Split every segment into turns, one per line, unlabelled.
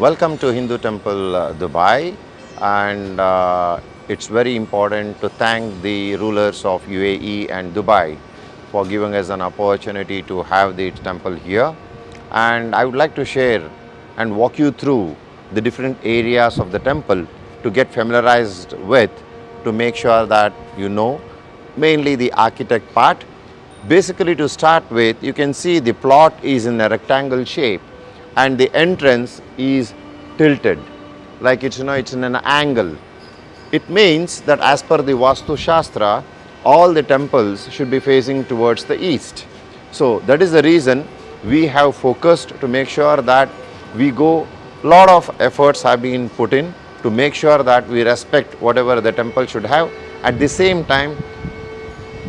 Welcome to Hindu Temple Dubai, and it's very important to thank the rulers of UAE and Dubai for giving us an opportunity to have the temple here. And I would like to share and walk you through the different areas of the temple to get familiarized with, to make sure that you know mainly the architect part. Basically, to start with, you can see the plot is in a rectangle shape and the entrance is tilted, like it's in an angle. It means that as per the Vastu Shastra, all the temples should be facing towards the east. So that is the reason we have focused to make sure that we go, lot of efforts have been put in to make sure that we respect whatever the temple should have, at the same time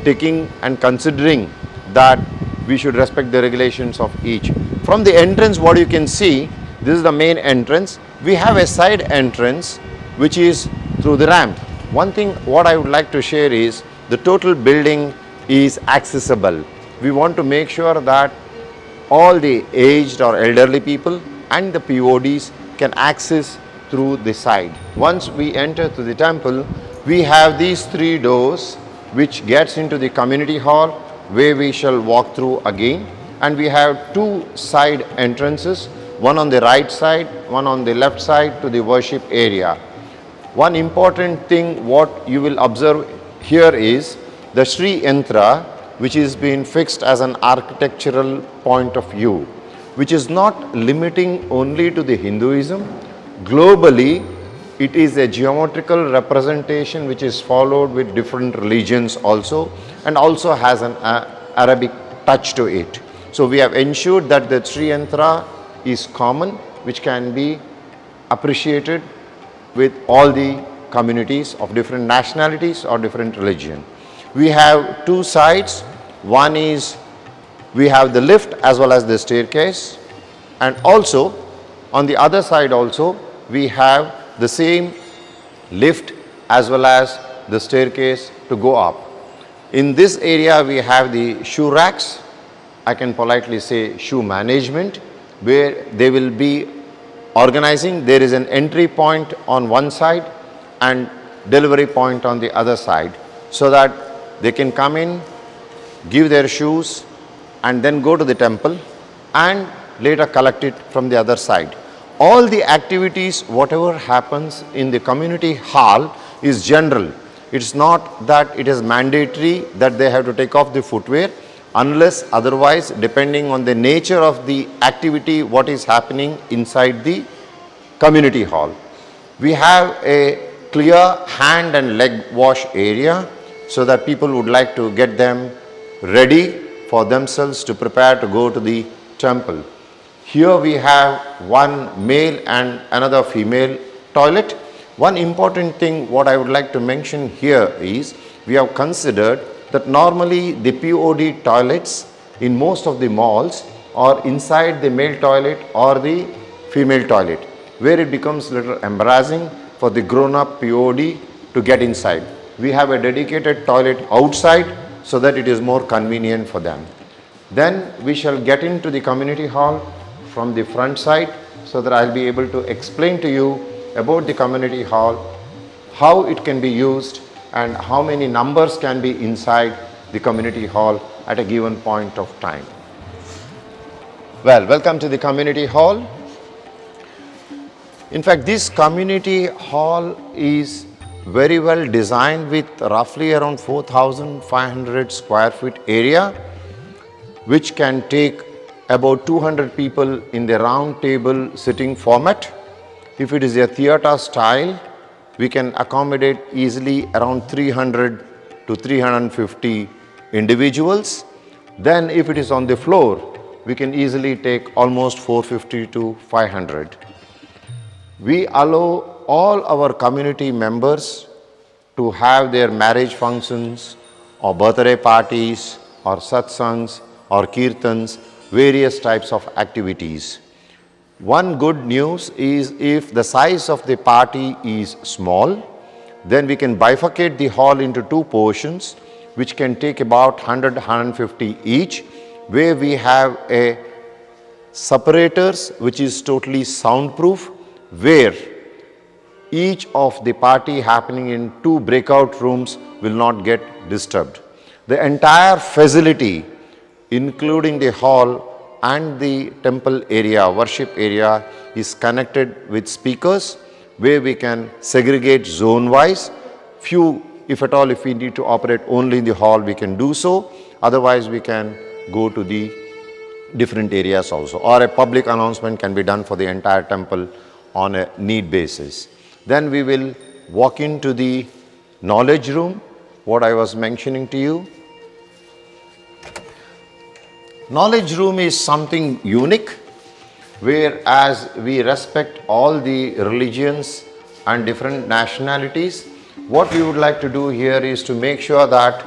taking and considering that we should respect the regulations of each. From the entrance, what you can see, this is the main entrance. We have a side entrance which is through the ramp. One thing what I would like to share is the total building is accessible. We want to make sure that all the aged or elderly people and the PODs can access through the side. Once we enter to the temple, we have these three doors which gets into the community hall, where we shall walk through again, and we have two side entrances, one on the right side, one on the left side to the worship area. One important thing what you will observe here is the Sri Yantra, which is being fixed as an architectural point of view, which is not limiting only to the Hinduism. Globally, it is a geometrical representation which is followed with different religions also, and also has an Arabic touch to it. So we have ensured that the Sri Yantra is common, which can be appreciated with all the communities of different nationalities or different religion. We have two sides. One is we have the lift as well as the staircase, and also on the other side also we have the same lift as well as the staircase to go up. In this area we have the shoe racks, I can politely say shoe management, where they will be organizing. There is an entry point on one side and delivery point on the other side, so that they can come in, give their shoes, and then go to the temple and later collect it from the other side. All the activities, whatever happens in the community hall is general. It's not that it is mandatory that they have to take off the footwear, unless otherwise, depending on the nature of the activity, what is happening inside the community hall. We have a clear hand and leg wash area, so that people would like to get them ready for themselves to prepare to go to the temple. Here we have one male and another female toilet. One important thing what I would like to mention here is we have considered that normally the POD toilets in most of the malls are inside the male toilet or the female toilet, where it becomes a little embarrassing for the grown-up POD to get inside. We have a dedicated toilet outside so that it is more convenient for them. Then we shall get into the community hall from the front side, so that I'll be able to explain to you about the community hall, how it can be used, and how many numbers can be inside the community hall at a given point of time. Well, welcome to the community hall. In fact, this community hall is very well designed with roughly around 4,500 square feet area, which can take about 200 people in the round table sitting format. If it is a theatre style, we can accommodate easily around 300 to 350 individuals. Then if it is on the floor, we can easily take almost 450 to 500. We allow all our community members to have their marriage functions or birthday parties or satsangs or kirtans, various types of activities. One good news is if the size of the party is small, then we can bifurcate the hall into two portions, which can take about 100, 150 each, where we have a separators which is totally soundproof, where each of the party happening in 2 breakout rooms will not get disturbed. The entire facility, including the hall and the temple area, worship area, is connected with speakers where we can segregate zone wise. Few, if at all, if we need to operate only in the hall, we can do so. Otherwise, we can go to the different areas also, or a public announcement can be done for the entire temple on a need basis. Then we will walk into the knowledge room, what I was mentioning to you. Knowledge room is something unique, whereas we respect all the religions and different nationalities. What we would like to do here is to make sure that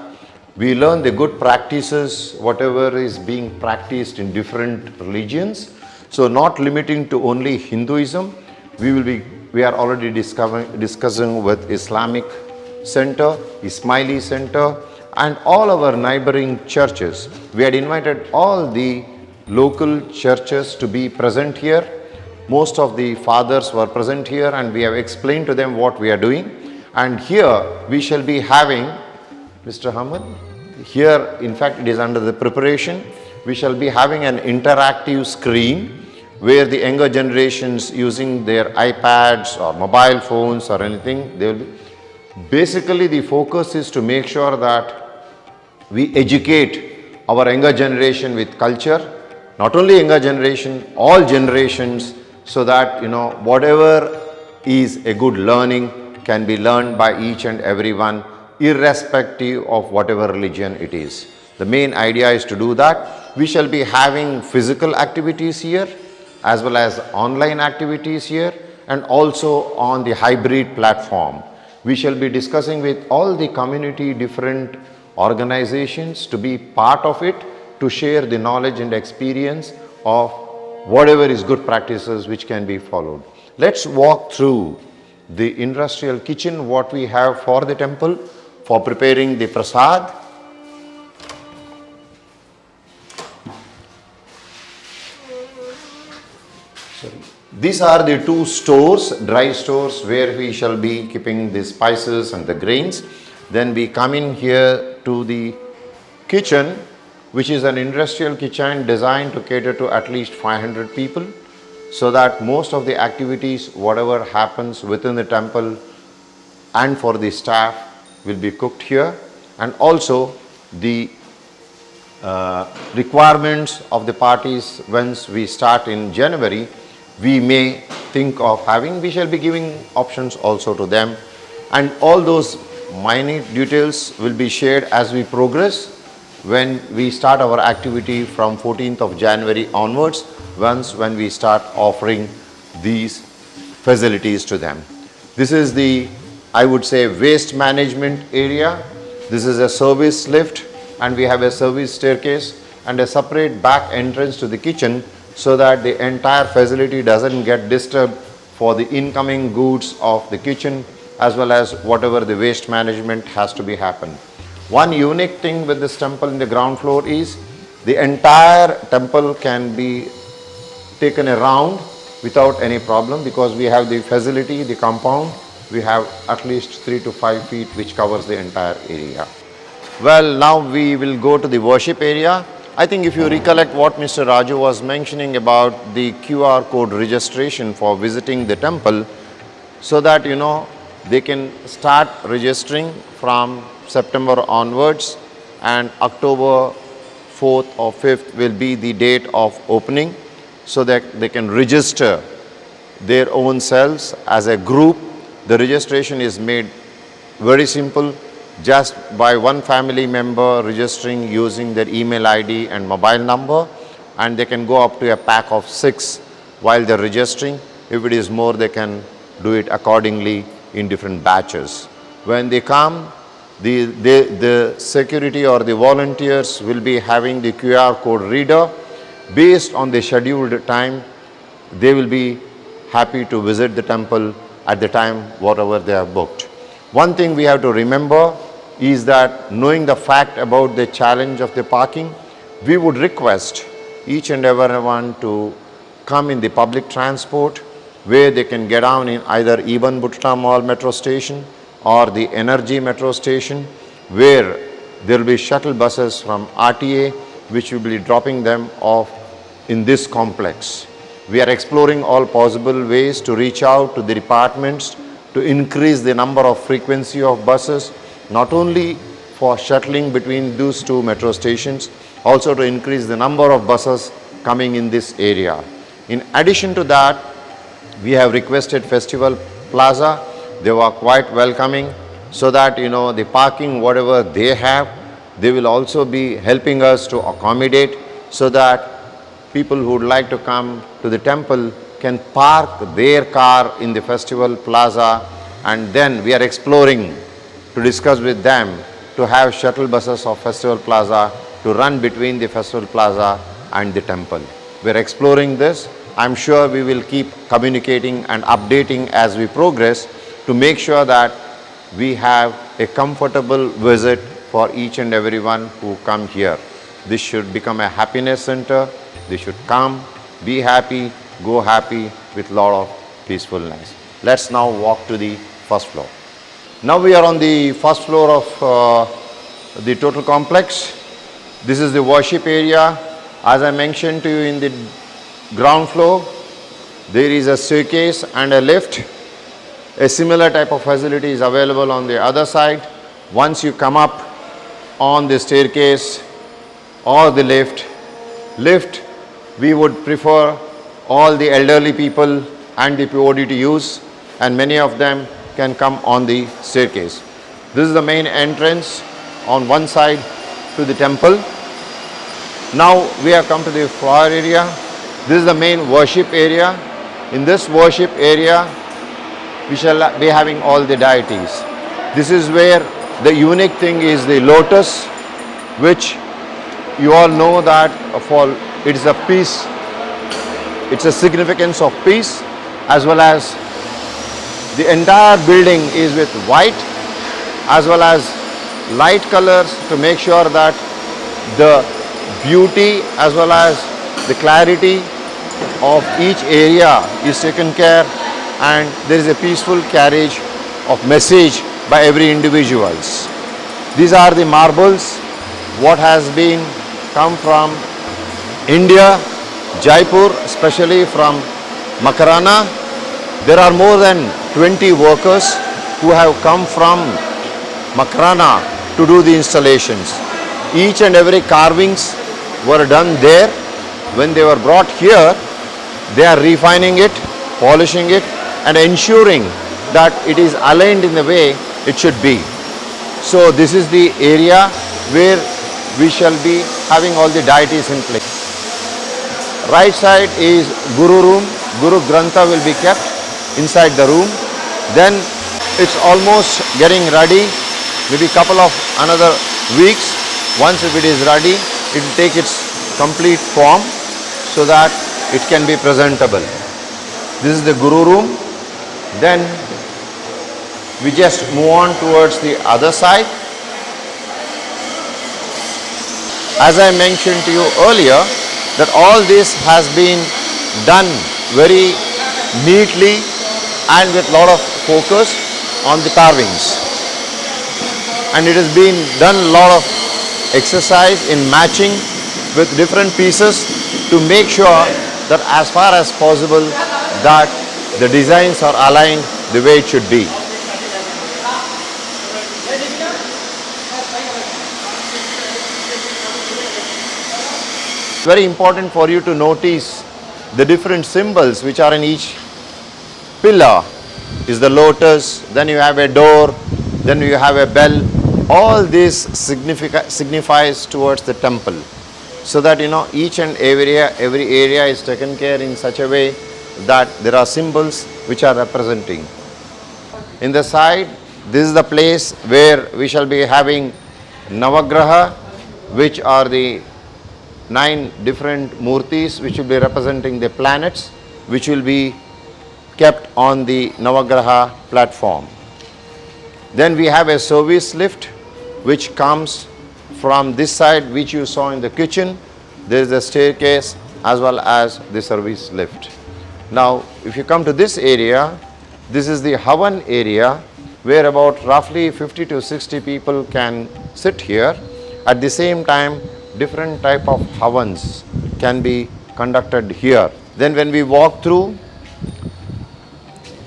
we learn the good practices, whatever is being practiced in different religions. So not limiting to only Hinduism, we are already discussing with Islamic Center, Ismaili Center, and all our neighboring churches. We had invited all the local churches to be present here. Most of the fathers were present here, and we have explained to them what we are doing. And here we shall be having, Mr. Hamad, here in fact it is under the preparation, we shall be having an interactive screen where the younger generations using their iPads or mobile phones or anything, they will be. Basically the focus is to make sure that we educate our younger generation with culture, not only younger generation, all generations, so that whatever is a good learning can be learned by each and everyone, irrespective of whatever religion it is. The main idea is to do that. We shall be having physical activities here as well as online activities here, and also on the hybrid platform. We shall be discussing with all the community different organizations to be part of it, to share the knowledge and experience of whatever is good practices which can be followed. Let's walk through the industrial kitchen, what we have for the temple for preparing the prasad. These are the 2 stores, dry stores, where we shall be keeping the spices and the grains. Then we come in here to the kitchen, which is an industrial kitchen designed to cater to at least 500 people, so that most of the activities, whatever happens within the temple and for the staff, will be cooked here. And also the requirements of the parties, once we start in January, we may think of having, we shall be giving options also to them, and all those minute details will be shared as we progress when we start our activity from 14th of January onwards, when we start offering these facilities to them. This is the, I would say, waste management area. This is a service lift, and we have a service staircase and a separate back entrance to the kitchen, so that the entire facility doesn't get disturbed for the incoming goods of the kitchen, as well as whatever the waste management has to be happen. One unique thing with this temple in the ground floor is the entire temple can be taken around without any problem, because we have the facility, the compound, we have at least 3 to 5 feet which covers the entire area. Well, now we will go to the worship area. I think if you recollect what Mr. Raju was mentioning about the QR code registration for visiting the temple, so that they can start registering from September onwards, and October 4th or 5th will be the date of opening, so that they can register their own selves as a group. The registration is made very simple, just by one family member registering using their email ID and mobile number, and they can go up to a pack of 6 while they're registering. If it is more, they can do it accordingly in different batches. When they come, the security or the volunteers will be having the QR code reader. Based on the scheduled time, they will be happy to visit the temple at the time whatever they have booked. One thing we have to remember is that, knowing the fact about the challenge of the parking, we would request each and everyone to come in the public transport where they can get down in either Ibn Battuta Mall metro station or the Energy metro station, where there will be shuttle buses from RTA which will be dropping them off in this complex. We are exploring all possible ways to reach out to the departments to increase the number of frequency of buses, not only for shuttling between those two metro stations, also to increase the number of buses coming in this area. In addition to that, we have requested Festival Plaza. They were quite welcoming, so that the parking whatever they have, they will also be helping us to accommodate, so that people who would like to come to the temple can park their car in the Festival Plaza, and then we are exploring to discuss with them to have shuttle buses of Festival Plaza to run between the Festival Plaza and the temple. We are exploring this. I am sure we will keep communicating and updating as we progress to make sure that we have a comfortable visit for each and everyone who come here. This should become a happiness center. They should come, be happy, go happy with lot of peacefulness. Let's now walk to the first floor. Now we are on the first floor of the total complex. This is the worship area. As I mentioned to you, in the ground floor, there is a staircase and a lift. A similar type of facility is available on the other side. Once you come up on the staircase or the lift, we would prefer all the elderly people and the POD to use, and many of them can come on the staircase. This is the main entrance on one side to the temple. Now we have come to the floor area. This is the main worship area. In this worship area, we shall be having all the deities. This is where the unique thing is the lotus, which you all know that it is a peace, it's a significance of peace, as well as the entire building is with white as well as light colors to make sure that the beauty as well as the clarity of each area is taken care, and there is a peaceful carriage of message by every individuals. These are the marbles what has been come from India, Jaipur, especially from Makarana. There are more than 20 workers who have come from Makarana to do the installations. Each and every carvings were done there. When they were brought here, they are refining it, polishing it, and ensuring that it is aligned in the way it should be. So this is the area where we shall be having all the deities in place. Right side is Guru room. Guru Grantha will be kept inside the room. Then it's almost getting ready, maybe couple of another weeks. Once if it is ready, it will take its complete form so that it can be presentable. This is the Guru room. Then we just move on towards the other side. As I mentioned to you earlier, that all this has been done very neatly and with lot of focus on the carvings, and it has been done a lot of exercise in matching with different pieces to make sure that as far as possible that the designs are aligned the way it should be. It's very important for you to notice the different symbols which are in each pillar. Is the lotus, then you have a door, then you have a bell. All this signifies towards the temple, so that each and every area is taken care in such a way that there are symbols which are representing. In the side, this is the place where we shall be having Navagraha, which are the 9 different murtis which will be representing the planets, which will be kept on the Navagraha platform. Then we have a service lift which comes from this side, which you saw in the kitchen. There is a staircase as well as the service lift. Now, if you come to this area, this is the Havan area where about roughly 50 to 60 people can sit here. At the same time, different type of Havans can be conducted here. Then when we walk through,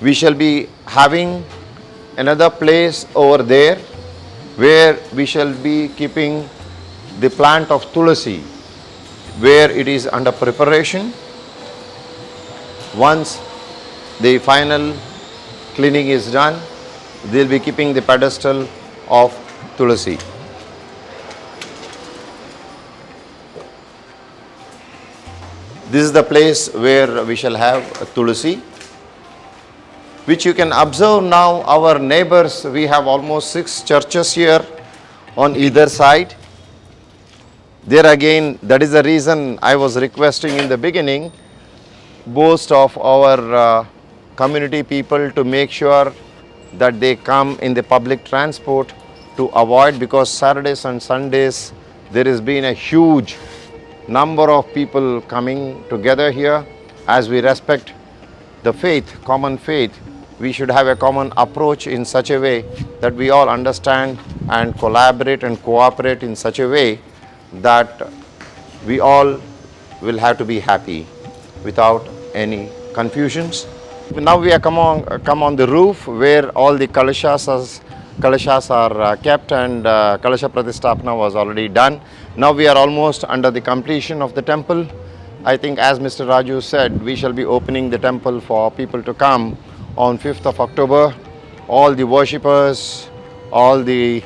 we shall be having another place over there where we shall be keeping the plant of Tulasi, where it is under preparation. Once the final cleaning is done, they will be keeping the pedestal of Tulasi. This is the place where we shall have Tulasi, which you can observe now. Our neighbors, we have almost 6 churches here on either side. There again, that is the reason I was requesting in the beginning most of our community people to make sure that they come in the public transport to avoid, because Saturdays and Sundays there has been a huge number of people coming together here. As we respect the faith, common faith, we should have a common approach in such a way that we all understand and collaborate and cooperate in such a way that we all will have to be happy without any confusions. Now we are come on the roof where all the kalashas are kept, and Kalasha Pratistapana was already done. Now we are almost under the completion of the temple. I think, as Mr. Raju said, we shall be opening the temple for people to come on 5th of October. All the worshippers, all the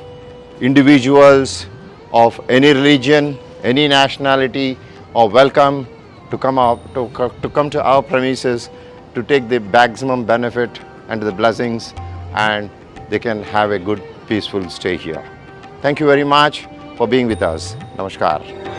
individuals of any religion, any nationality are welcome to come to our premises to take the maximum benefit and the blessings, and they can have a good peaceful stay here. Thank you very much for being with us. Namaskar.